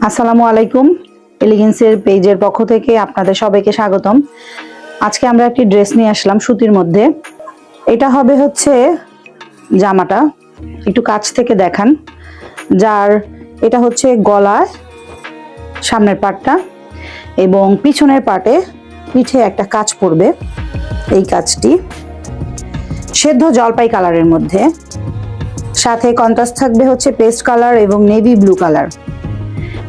আসসালামু আলাইকুম। এলিগেন্সের পেজের পক্ষ থেকে আপনাদের সবাইকে স্বাগতম। আজকে আমরা একটি ড্রেস নিয়ে আসলাম সুতির মধ্যে। এটা হবে হচ্ছে জামাটা, একটু কাছ থেকে দেখান। এটা হচ্ছে গলায় সামনের পাটটা এবং পিছনের পাটে পিঠে একটা কাজ পড়বে। এই কাজটি সেদ্ধ জলপাই কালারের মধ্যে, সাথে কন্ট্রাস্ট থাকবে হচ্ছে পেস্ট কালার এবং নেভি ব্লু কালার।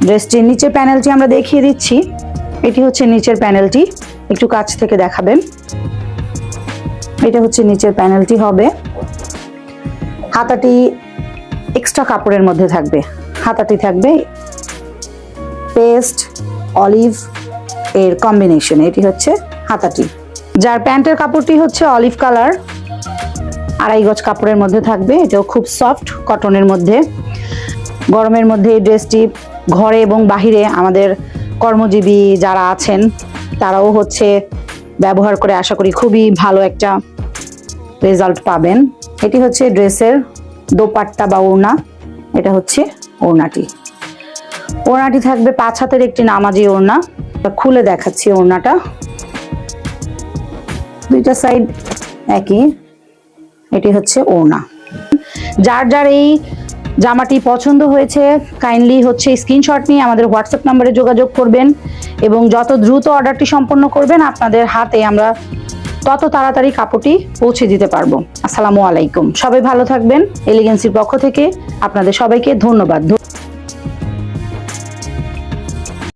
ড্রেসটির নিচের প্যানেলটি আমরা দেখিয়ে দিচ্ছি। এটি হচ্ছে নিচের প্যানেলটি, একটু কাছ থেকে দেখাবেন। এটা হচ্ছে নিচের প্যানেলটি হবে। হাতাটি এক্সট্রা কাপড়ের মধ্যে থাকবে। হাতাটি থাকবে পেস্ট অলিভ এর কম্বিনেশন। এটি হচ্ছে হাতাটি, যার প্যান্টের কাপড়টি হচ্ছে অলিভ কালার, 2.5 গজ কাপড়ের মধ্যে থাকবে। এটাও খুব সফট কটনের মধ্যে। গরমের মধ্যে এই ড্রেসটি ঘরে এবং বাহিরে আমাদের কর্মজীবী যারা আছেন তারাও হচ্ছে ব্যবহার করে আশা করি খুবই ভালো একটা রেজাল্ট পাবেন। এটি হচ্ছে ড্রেসের দোপাট্টা বা ওড়না। এটা হচ্ছে ওড়নাটি। ওড়নাটি থাকবে 5 হাতের একটি নামাজি ওড়না। খুলে দেখাচ্ছি ওড়নাটা। দুইটা সাইড একই। এটি হচ্ছে ওড়না। যার এই জামাটি পছন্দ হয়েছে কাইন্ডলি হচ্ছে স্ক্রিনশট নিয়ে আমাদের হোয়াটসঅ্যাপ নম্বরে যোগাযোগ করবেন এবং যত দ্রুত অর্ডারটি সম্পন্ন করবেন আপনাদের হাতে আমরা তত তাড়াতাড়ি কাপড়টি পৌঁছে দিতে পারবো। আসসালামু আলাইকুম। সবাই ভালো থাকবেন। এলিগেন্সির পক্ষ থেকে আপনাদের সবাইকে ধন্যবাদ।